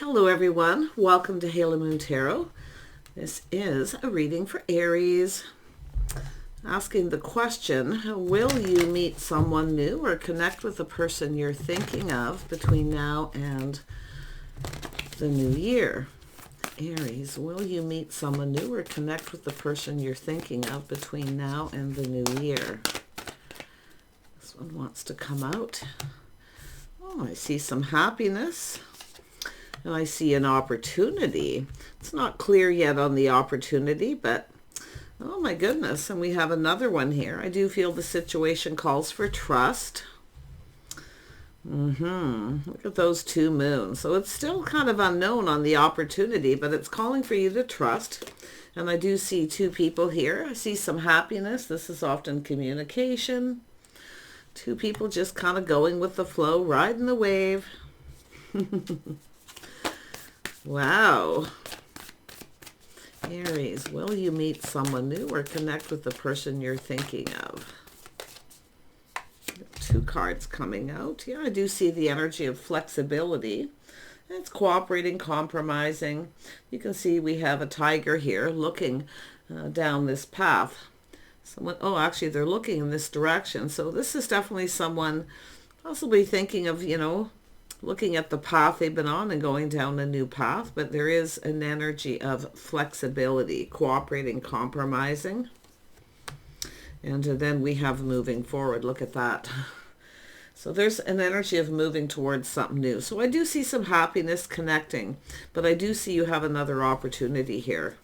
Hello everyone, welcome to Halo Moon Tarot. This is a reading for Aries, asking the question, will you meet someone new or connect with the person you're thinking of between now and the new year? Aries, will you meet someone new or connect with the person you're thinking of between now and the new year? This one wants to come out. Oh, I see some happiness. And I see an opportunity. It's not clear yet on the opportunity, but oh my goodness. And we have another one here. I do feel the situation calls for trust. Look at those two moons. So it's still kind of unknown on the opportunity, but it's calling for you to trust. And I do see two people here. I see some happiness. This is often communication. Two people just kind of going with the flow, riding the wave. Wow. Aries, will you meet someone new or connect with the person you're thinking of? Two cards coming out. Yeah, I do see the energy of flexibility. It's cooperating, compromising. You can see we have a tiger here looking down this path. Someone, oh, actually, they're looking in this direction. So this is definitely someone possibly thinking of, looking at the path they've been on and going down a new path, but there is an energy of flexibility, cooperating, compromising. And then we have moving forward. Look at that. So there's an energy of moving towards something new. So I do see some happiness connecting, but I do see you have another opportunity here.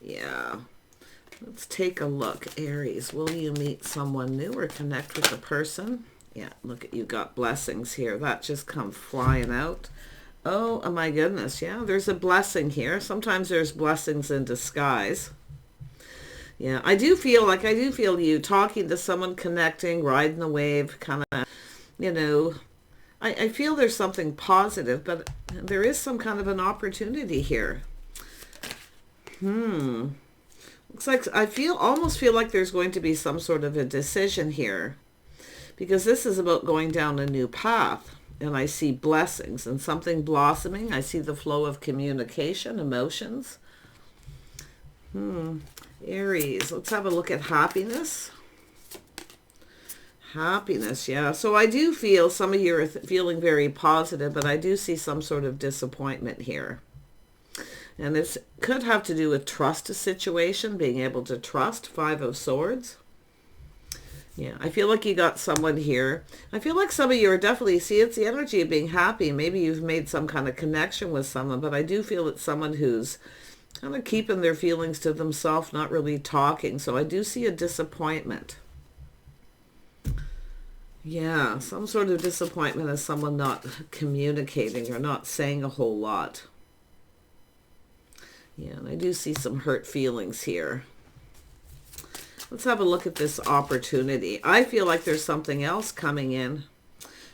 Yeah. Let's take a look. Aries, will you meet someone new or connect with a person? Yeah, look at you got blessings here. That just come flying out. Oh my goodness. Yeah, there's a blessing here. Sometimes there's blessings in disguise. Yeah, I do feel you talking to someone, connecting, riding the wave, kind of, I feel there's something positive, but there is some kind of an opportunity here. Looks like almost feel like there's going to be some sort of a decision here, because this is about going down a new path, and I see blessings and something blossoming. I see the flow of communication, emotions. Aries, let's have a look at happiness. Happiness, yeah. So I do feel some of you are feeling very positive, but I do see some sort of disappointment here. And this could have to do with trust situation, being able to trust. Five of Swords. Yeah, I feel like you got someone here. I feel like some of you are definitely, see, it's the energy of being happy. Maybe you've made some kind of connection with someone, but I do feel it's someone who's kind of keeping their feelings to themselves, not really talking. So I do see a disappointment. Yeah, some sort of disappointment as someone not communicating or not saying a whole lot. Yeah, and I do see some hurt feelings here. Let's have a look at this opportunity. I feel like there's something else coming in.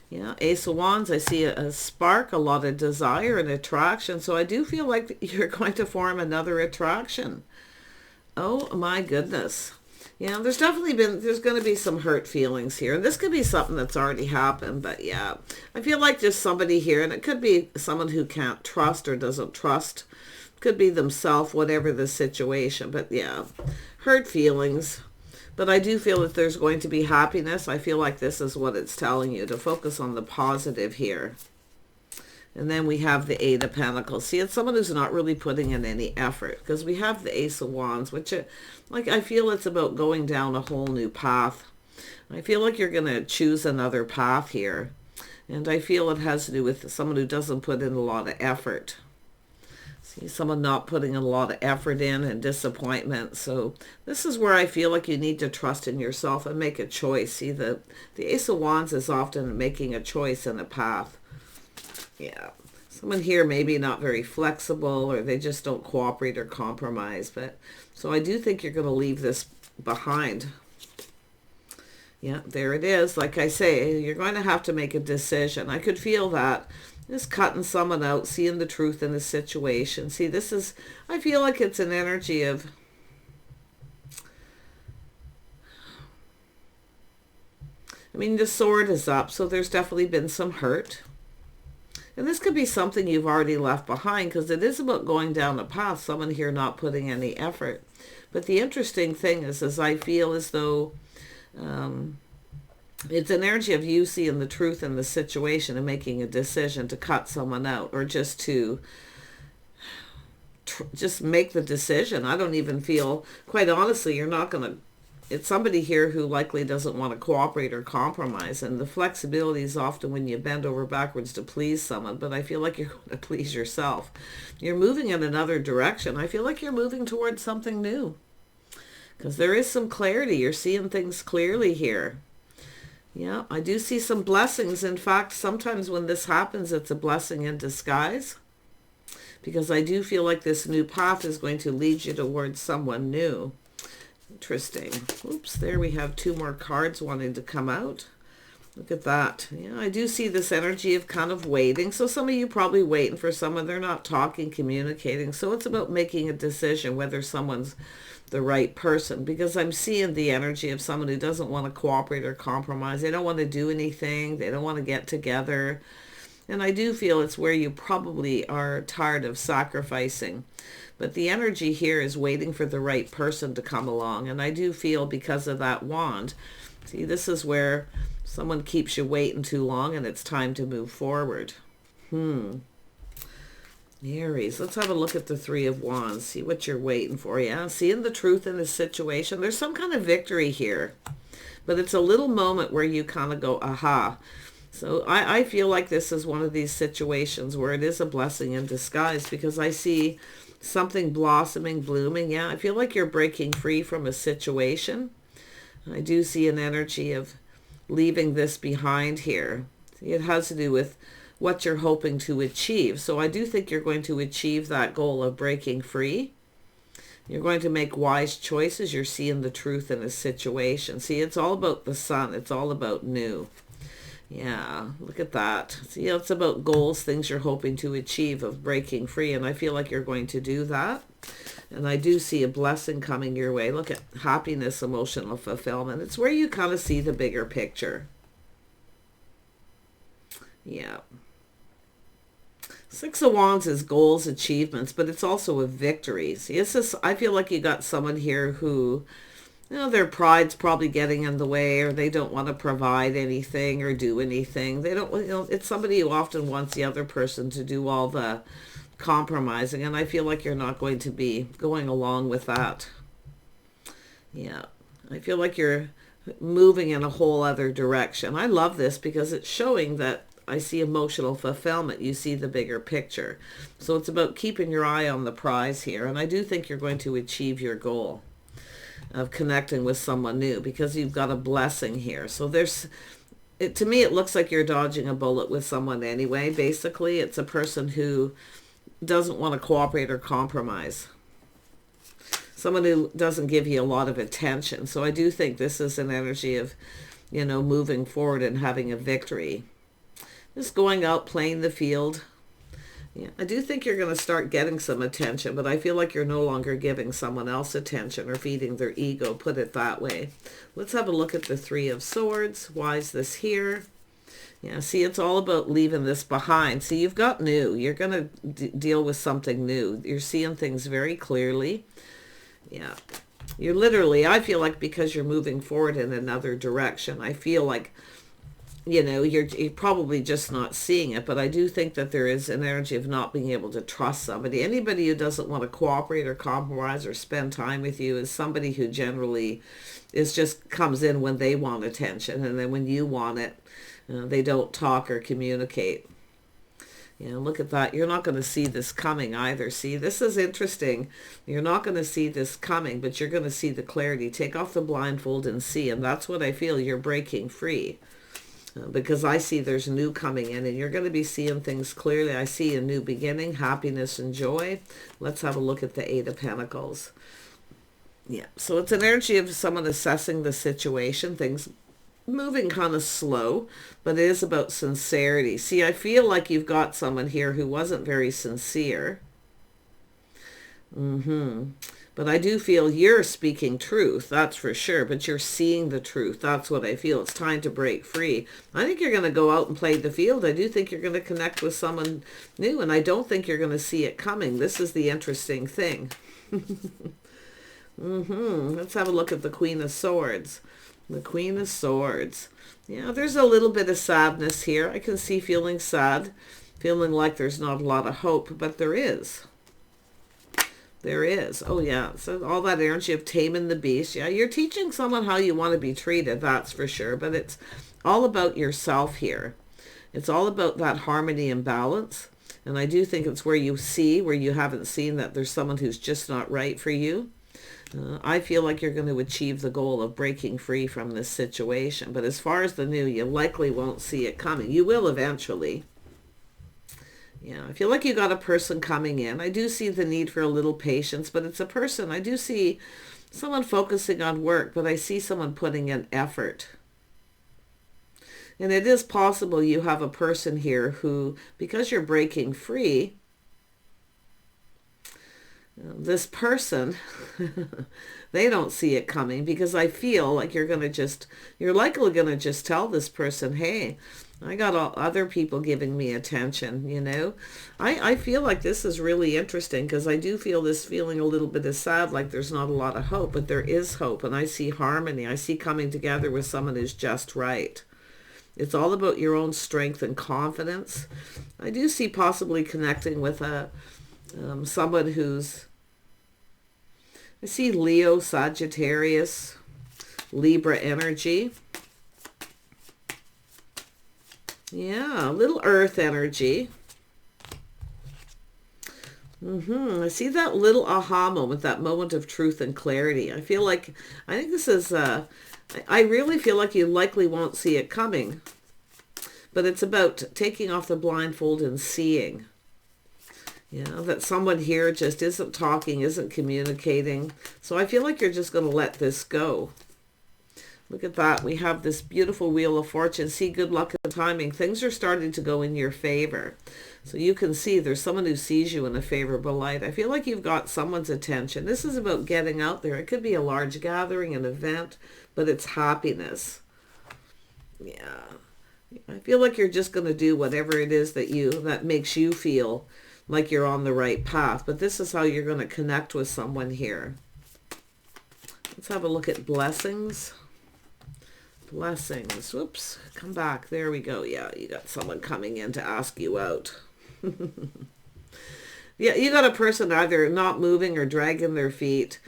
Yeah, Ace of Wands, I see a spark, a lot of desire and attraction. So I do feel like you're going to form another attraction. Oh my goodness. Yeah, there's going to be some hurt feelings here. And this could be something that's already happened, but yeah. I feel like there's somebody here, and it could be someone who can't trust or doesn't trust. Could be themselves, whatever the situation, but yeah, hurt feelings. But I do feel that there's going to be happiness. I feel like this is what it's telling you, to focus on the positive here. And then we have the Eight of Pentacles. See, it's someone who's not really putting in any effort, because we have the Ace of Wands, which I feel it's about going down a whole new path. I feel like you're going to choose another path here. And I feel it has to do with someone who doesn't put in a lot of effort. See, someone not putting a lot of effort in, and disappointment. So this is where I feel like you need to trust in yourself and make a choice. See, the Ace of Wands is often making a choice in a path. Yeah, someone here maybe not very flexible, or they just don't cooperate or compromise. But so I do think you're going to leave this behind. Yeah, there it is. Like I say, you're going to have to make a decision. I could feel that. Just cutting someone out, seeing the truth in the situation. See, this is, I feel like it's an energy of, the sword is up, so there's definitely been some hurt. And this could be something you've already left behind, because it is about going down a path, someone here not putting any effort. But the interesting thing is I feel as though it's an energy of you seeing the truth in the situation and making a decision to cut someone out, or just to just make the decision. I don't even feel, quite honestly, you're not going to, it's somebody here who likely doesn't want to cooperate or compromise. And the flexibility is often when you bend over backwards to please someone, but I feel like you're going to please yourself. You're moving in another direction. I feel like you're moving towards something new, because there is some clarity. You're seeing things clearly here. Yeah, I do see some blessings. In fact, sometimes when this happens, it's a blessing in disguise, because I do feel like this new path is going to lead you towards someone new. Interesting. Oops, there we have 2 more cards wanting to come out. Look at that. Yeah, I do see this energy of kind of waiting. So some of you probably waiting for someone. They're not talking, communicating. So it's about making a decision whether someone's the right person, because I'm seeing the energy of someone who doesn't want to cooperate or compromise. They don't want to do anything. They don't want to get together. And I do feel it's where you probably are tired of sacrificing. But the energy here is waiting for the right person to come along. And I do feel, because of that wand, see, this is where someone keeps you waiting too long and it's time to move forward. Aries, let's have a look at the 3 of Wands. See what you're waiting for. Yeah, seeing the truth in this situation. There's some kind of victory here. But it's a little moment where you kind of go, aha. So I feel like this is one of these situations where it is a blessing in disguise, because I see something blossoming, blooming. Yeah, I feel like you're breaking free from a situation. I do see an energy of leaving this behind here. See, it has to do with what you're hoping to achieve. So I do think you're going to achieve that goal of breaking free. You're going to make wise choices. You're seeing the truth in a situation. See, it's all about the sun. It's all about new. Yeah, look at that. See, it's about goals, things you're hoping to achieve, of breaking free. And I feel like you're going to do that. And I do see a blessing coming your way. Look at happiness, emotional fulfillment. It's where you kind of see the bigger picture. Yeah. 6 of Wands is goals, achievements, but it's also a victory. See, it's just, I feel like you got someone here who, you know, their pride's probably getting in the way, or they don't want to provide anything or do anything. They don't, you know, it's somebody who often wants the other person to do all the compromising, and I feel like you're not going to be going along with that. Yeah, I feel like you're moving in a whole other direction. I love this because it's showing that I see emotional fulfillment. You see the bigger picture. So it's about keeping your eye on the prize here, and I do think you're going to achieve your goal of connecting with someone new, because you've got a blessing here. So there's, to me, it looks like you're dodging a bullet with someone anyway. Basically, it's a person who doesn't want to cooperate or compromise. Someone who doesn't give you a lot of attention. So I do think this is an energy of, you know, moving forward and having a victory. Just going out, playing the field. Yeah, I do think you're going to start getting some attention, but I feel like you're no longer giving someone else attention or feeding their ego, put it that way. Let's have a look at the 3 of Swords. Why is this here? Yeah, see, it's all about leaving this behind. See, you've got new. You're going to deal with something new. You're seeing things very clearly. Yeah. You're literally, I feel like, because you're moving forward in another direction, I feel like, you know, you're probably just not seeing it, but I do think that there is an energy of not being able to trust somebody. Anybody who doesn't want to cooperate or compromise or spend time with you is somebody who generally is just comes in when they want attention, and then when you want it, they don't talk or communicate. You know, look at that. You're not going to see this coming either. See, this is interesting. You're not going to see this coming, but you're going to see the clarity. Take off the blindfold and see, and that's what I feel. You're breaking free. Because I see there's new coming in, and you're going to be seeing things clearly. I see a new beginning, happiness and joy. Let's have a look at the 8 of Pentacles. Yeah, so it's an energy of someone assessing the situation, things moving kind of slow, but it is about sincerity. See, I feel like you've got someone here who wasn't very sincere. But I do feel you're speaking truth, that's for sure. But you're seeing the truth. That's what I feel. It's time to break free. I think you're going to go out and play the field. I do think you're going to connect with someone new. And I don't think you're going to see it coming. This is the interesting thing. Let's have a look at the Queen of Swords. The Queen of Swords. Yeah, there's a little bit of sadness here. I can see feeling sad, feeling like there's not a lot of hope, but there is. There is. Oh, yeah. So all that energy of taming the beast. Yeah, you're teaching someone how you want to be treated, that's for sure. But it's all about yourself here. It's all about that harmony and balance. And I do think it's where you see, where you haven't seen, that there's someone who's just not right for you. I feel like you're going to achieve the goal of breaking free from this situation. But as far as the new, you likely won't see it coming. You will eventually. Yeah, I feel like you got a person coming in. I do see the need for a little patience, but it's a person. I do see someone focusing on work, but I see someone putting in effort. And it is possible you have a person here who, because you're breaking free, this person, they don't see it coming, because I feel like you're likely going to just tell this person, hey, I got other people giving me attention, you know. I feel like this is really interesting, because I do feel this feeling a little bit of sad, like there's not a lot of hope, but there is hope. And I see harmony. I see coming together with someone who's just right. It's all about your own strength and confidence. I do see possibly connecting with someone who's, I see Leo, Sagittarius, Libra energy. Yeah, a little earth energy. I see that little aha moment, that moment of truth and clarity. I think this is, I really feel like you likely won't see it coming. But it's about taking off the blindfold and seeing. You know, that someone here just isn't talking, isn't communicating. So I feel like you're just going to let this go. Look at that. We have this beautiful Wheel of Fortune. See, good luck and timing. Things are starting to go in your favor. So you can see there's someone who sees you in a favorable light. I feel like you've got someone's attention. This is about getting out there. It could be a large gathering, an event, but it's happiness. Yeah. I feel like you're just going to do whatever it is that makes you feel like you're on the right path. But this is how you're going to connect with someone here. Let's have a look at blessings. Blessings. Whoops. Come back. There we go. Yeah, you got someone coming in to ask you out. Yeah, you got a person either not moving or dragging their feet.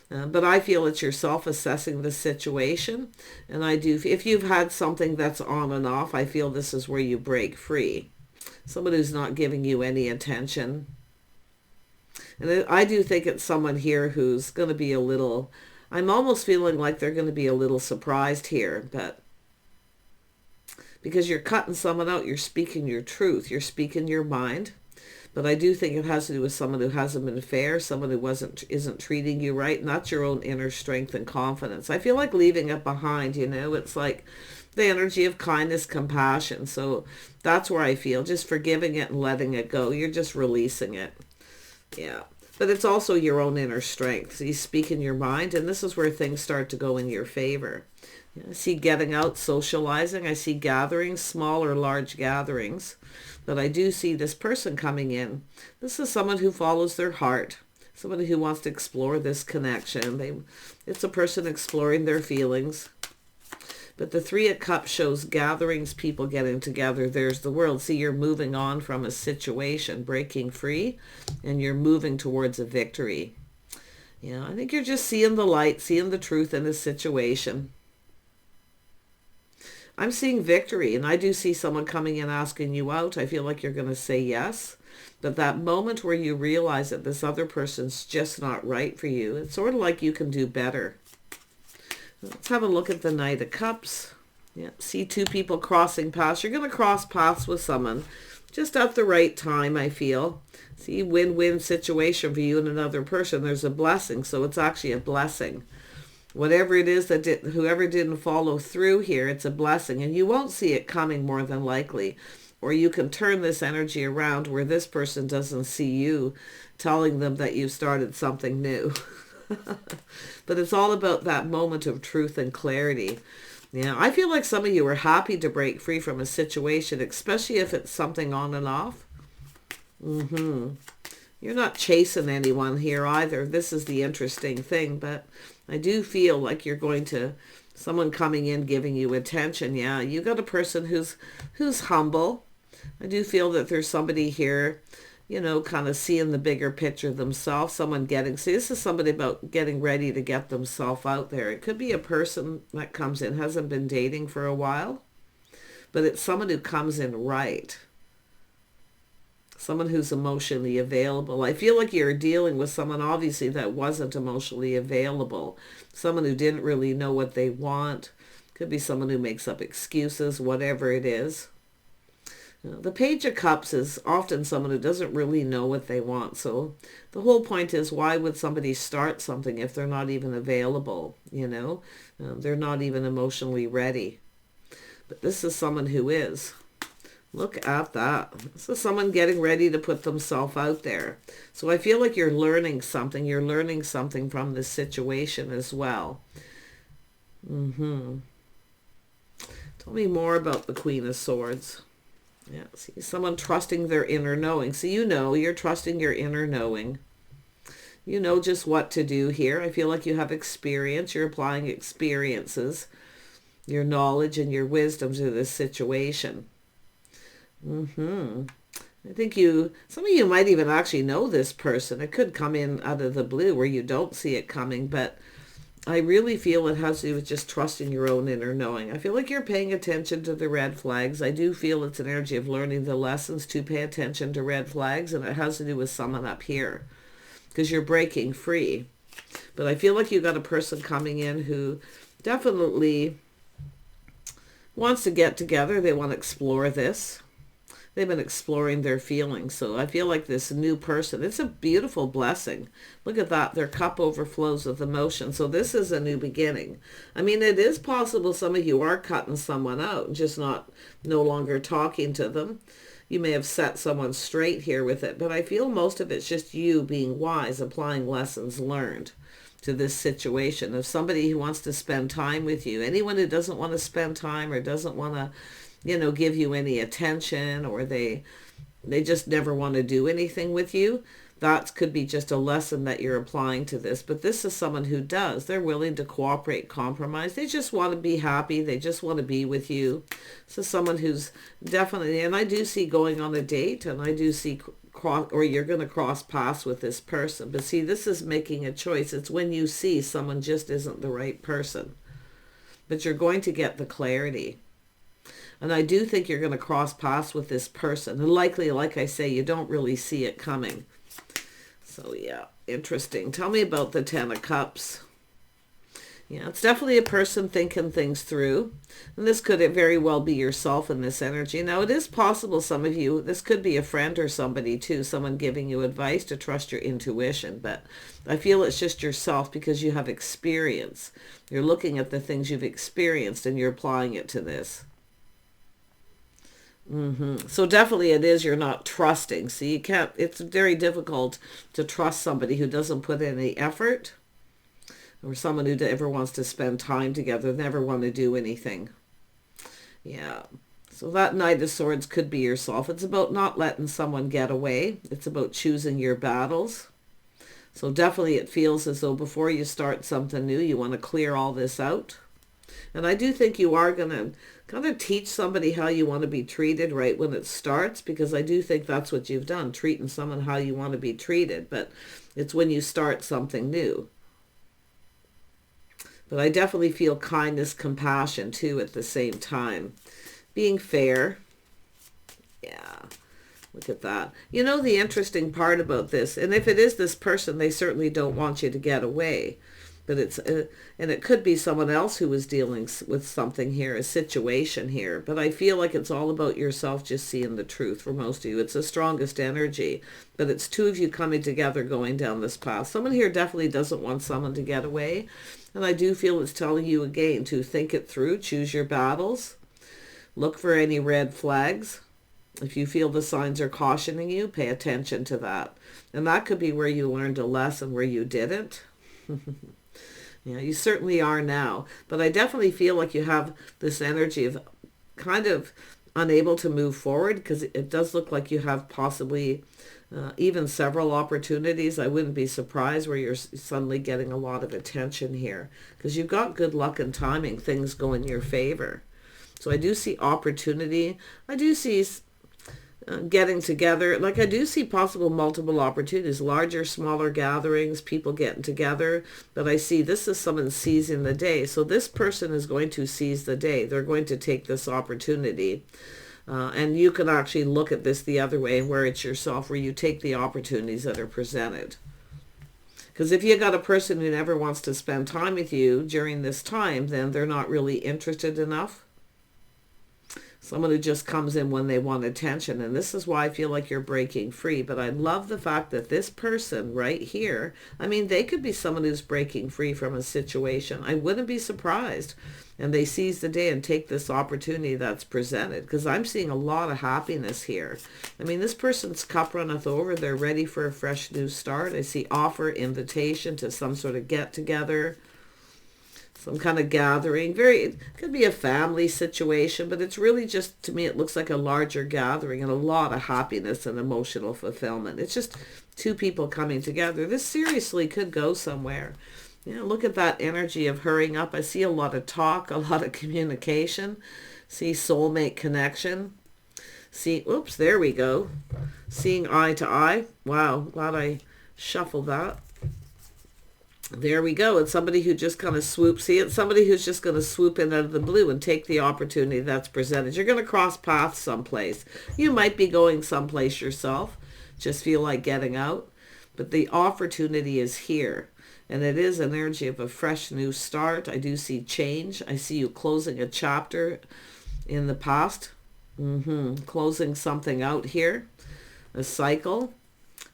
But I feel it's yourself assessing the situation. And I do, if you've had something that's on and off, I feel this is where you break free. Someone who's not giving you any attention. And I do think it's someone here who's going to be a little, I'm almost feeling like they're going to be a little surprised here. But because you're cutting someone out, you're speaking your truth. You're speaking your mind. But I do think it has to do with someone who hasn't been fair, someone who isn't treating you right, and that's your own inner strength and confidence. I feel like leaving it behind, you know. It's like the energy of kindness, compassion. So that's where I feel, just forgiving it and letting it go. You're just releasing it. Yeah. But it's also your own inner strength. So you speak in your mind, and this is where things start to go in your favor. I see getting out, socializing. I see gatherings, small or large gatherings. But I do see this person coming in. This is someone who follows their heart. Somebody who wants to explore this connection. It's a person exploring their feelings. But the Three of Cups shows gatherings, people getting together. There's the world. See, you're moving on from a situation, breaking free, and you're moving towards a victory. Yeah, I think you're just seeing the light, seeing the truth in this situation. I'm seeing victory, and I do see someone coming in asking you out. I feel like you're going to say yes. But that moment where you realize that this other person's just not right for you, it's sort of like you can do better. Let's have a look at the Knight of Cups. Yeah, see two people crossing paths. You're going to cross paths with someone just at the right time, I feel. See, win-win situation for you and another person. There's a blessing, so it's actually a blessing. Whatever it is that whoever didn't follow through here, it's a blessing. And you won't see it coming more than likely. Or you can turn this energy around where this person doesn't see you telling them that you've started something new. But it's all about that moment of truth and clarity. Yeah, I feel like some of you are happy to break free from a situation, especially if it's something on and off. You're not chasing anyone here either. This is the interesting thing, but I do feel like you're going to, someone coming in giving you attention. Yeah, you got a person who's humble. I do feel that there's somebody here, you know, kind of seeing the bigger picture themselves. Someone getting, see, this is somebody about getting ready to get themselves out there. It could be a person that comes in, hasn't been dating for a while, but it's someone who comes in right. Someone who's emotionally available. I feel like you're dealing with someone obviously that wasn't emotionally available. Someone who didn't really know what they want. Could be someone who makes up excuses, whatever it is. You know, the Page of Cups is often someone who doesn't really know what they want. So the whole point is, why would somebody start something if they're not even available? You know, they're not even emotionally ready. But this is someone who is. Look at that. This is someone getting ready to put themselves out there. So I feel like you're learning something. You're learning something from this situation as well. Tell me more about the Queen of Swords. Yeah, see, someone trusting their inner knowing. So you know, you're trusting your inner knowing. You know just what to do here. I feel like you have experience. You're applying experiences, your knowledge and your wisdom to this situation. I think some of you might even actually know this person. It could come in out of the blue where you don't see it coming, but I really feel it has to do with just trusting your own inner knowing. I feel like you're paying attention to the red flags. I do feel it's an energy of learning the lessons to pay attention to red flags, and it has to do with someone up here because you're breaking free. But I feel like you got a person coming in who definitely wants to get together. They want to explore this. They've been exploring their feelings. So I feel like this new person, it's a beautiful blessing. Look at that. Their cup overflows with emotion. So this is a new beginning. I mean, it is possible some of you are cutting someone out and just no longer talking to them. You may have set someone straight here with it, but I feel most of it's just you being wise, applying lessons learned to this situation of somebody who wants to spend time with you. Anyone who doesn't want to spend time or doesn't want to, you know, give you any attention, or they just never want to do anything with you, that could be just a lesson that you're applying to this. But this is someone who does. They're willing to cooperate, compromise. They just want to be happy. They just want to be with you. So someone who's definitely, and I do see going on a date, and I do see or you're going to cross paths with this person. But see, this is making a choice. It's when you see someone just isn't the right person. But you're going to get the clarity. And I do think you're going to cross paths with this person. And likely, like I say, you don't really see it coming. So yeah, interesting. Tell me about the Ten of Cups. Yeah, it's definitely a person thinking things through. And this could very well be yourself in this energy. Now, it is possible some of you, this could be a friend or somebody too, someone giving you advice to trust your intuition. But I feel it's just yourself because you have experience. You're looking at the things you've experienced and you're applying it to this. So definitely it is, you're not trusting. So you can't, it's very difficult to trust somebody who doesn't put in any effort, or someone who ever wants to spend time together, never want to do anything. Yeah. So that Knight of Swords could be yourself. It's about not letting someone get away. It's about choosing your battles. So definitely it feels as though before you start something new, you want to clear all this out. And I do think you are going to kind of teach somebody how you want to be treated right when it starts, because I do think that's what you've done, treating someone how you want to be treated. But it's when you start something new. But I definitely feel kindness, compassion too at the same time. Being fair. Yeah. Look at that. You know, the interesting part about this, and if it is this person, they certainly don't want you to get away. But it's, and it could be someone else who is dealing with something here, a situation here. But I feel like it's all about yourself just seeing the truth for most of you. It's the strongest energy. But it's two of you coming together going down this path. Someone here definitely doesn't want someone to get away. And I do feel it's telling you again to think it through, choose your battles, look for any red flags. If you feel the signs are cautioning you, pay attention to that. And that could be where you learned a lesson where you didn't. Yeah, you certainly are now. But I definitely feel like you have this energy of kind of unable to move forward, because it does look like you have possibly even several opportunities. I wouldn't be surprised where you're suddenly getting a lot of attention here, because you've got good luck and timing. Things go in your favor. So I do see opportunity. I do see getting together. Like, I do see possible multiple opportunities, larger, smaller gatherings, people getting together. But I see this is someone seizing the day. So this person is going to seize the day. They're going to take this opportunity. And you can actually look at this the other way, where it's yourself, where you take the opportunities that are presented. Because if you got a person who never wants to spend time with you during this time, then they're not really interested enough. Someone who just comes in when they want attention. And this is why I feel like you're breaking free. But I love the fact that this person right here, I mean, they could be someone who's breaking free from a situation. I wouldn't be surprised. And they seize the day and take this opportunity that's presented. Because I'm seeing a lot of happiness here. I mean, this person's cup runneth over. They're ready for a fresh new start. I see offer, invitation to some sort of get together. Some kind of gathering. It could be a family situation, but it's really just, to me, it looks like a larger gathering and a lot of happiness and emotional fulfillment. It's just two people coming together. This seriously could go somewhere. You know, look at that energy of hurrying up. I see a lot of talk, a lot of communication. See soulmate connection. See, oops, there we go. Seeing eye to eye. Wow, glad I shuffled that. There we go. It's somebody who just kind of swoops. See, it's somebody who's just going to swoop in out of the blue and take the opportunity that's presented. You're going to cross paths someplace. You might be going someplace yourself. Just feel like getting out. But the opportunity is here. And it is an energy of a fresh new start. I do see change. I see you closing a chapter in the past. Closing something out here. A cycle.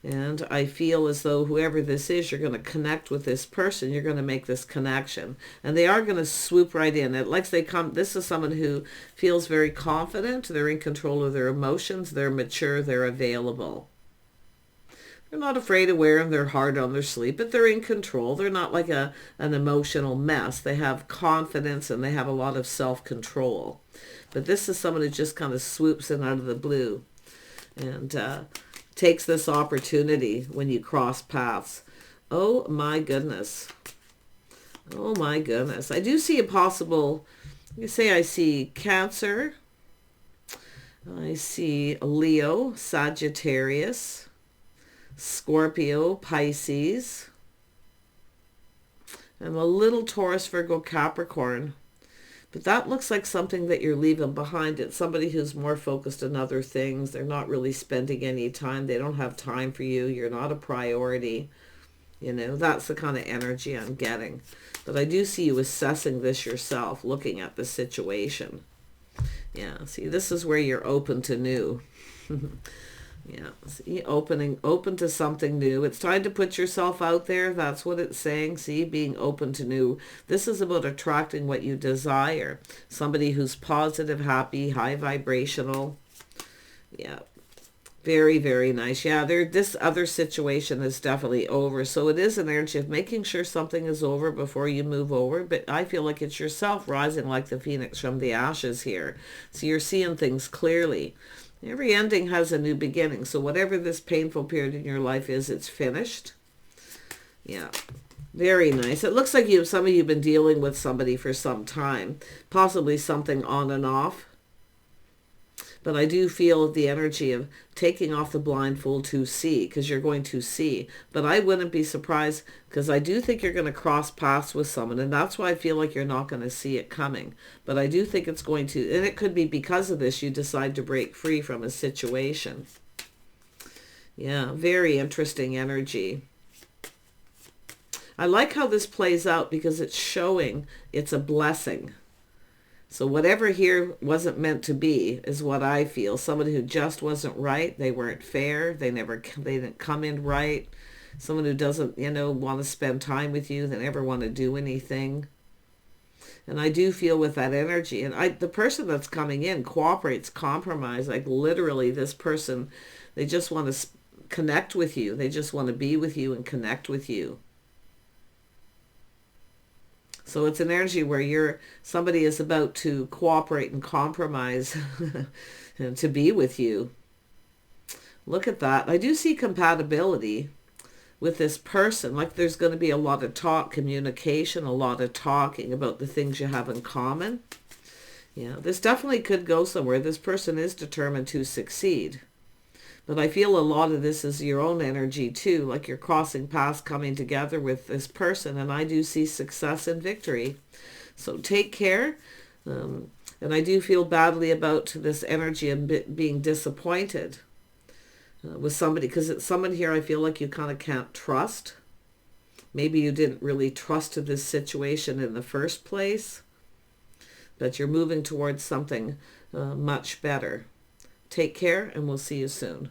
And I feel as though whoever this is, you're going to connect with this person. You're going to make this connection. And they are going to swoop right in. It likes they come. This is someone who feels very confident. They're in control of their emotions. They're mature. They're available. They're not afraid of wearing their heart on their sleeve, but they're in control. They're not like an emotional mess. They have confidence and they have a lot of self-control. But this is someone who just kind of swoops in out of the blue. And takes this opportunity when you cross paths. Oh my goodness. Oh my goodness. I do see a possible, you say I see Cancer. I see Leo, Sagittarius, Scorpio, Pisces, and a little Taurus, Virgo, Capricorn. But that looks like something that you're leaving behind. It's somebody who's more focused on other things. They're not really spending any time. They don't have time for you. You're not a priority. You know, that's the kind of energy I'm getting. But I do see you assessing this yourself, looking at the situation. Yeah, see, this is where you're open to new. Yeah, see, open to something new. It's time to put yourself out there. That's what it's saying. See, being open to new. This is about attracting what you desire. Somebody who's positive, happy, high vibrational. Yeah, very, very nice. Yeah, this other situation is definitely over. So it is an energy of making sure something is over before you move over. But I feel like it's yourself rising like the phoenix from the ashes here. So you're seeing things clearly. Every ending has a new beginning. So whatever this painful period in your life is, it's finished. Yeah. Very nice. It looks like some of you have been dealing with somebody for some time. Possibly something on and off. But I do feel the energy of taking off the blindfold to see, because you're going to see. But I wouldn't be surprised, because I do think you're going to cross paths with someone. And that's why I feel like you're not going to see it coming. But I do think it's going to, and it could be because of this, you decide to break free from a situation. Yeah, very interesting energy. I like how this plays out because it's showing it's a blessing. So whatever here wasn't meant to be is what I feel. Someone who just wasn't right. They weren't fair. They didn't come in right. Someone who doesn't, want to spend time with you. They never want to do anything. And I do feel with that energy. And the person that's coming in cooperates, compromise. Like literally this person, they just want to connect with you. They just want to be with you and connect with you. So it's an energy where somebody is about to cooperate and compromise and to be with you. Look at that. I do see compatibility with this person. Like there's going to be a lot of talk, communication, a lot of talking about the things you have in common. Yeah, this definitely could go somewhere. This person is determined to succeed. But I feel a lot of this is your own energy too, like you're crossing paths, coming together with this person, and I do see success and victory. So take care. And I do feel badly about this energy and being disappointed with somebody, because it's someone here I feel like you kind of can't trust. Maybe you didn't really trust this situation in the first place, but you're moving towards something much better. Take care, and we'll see you soon.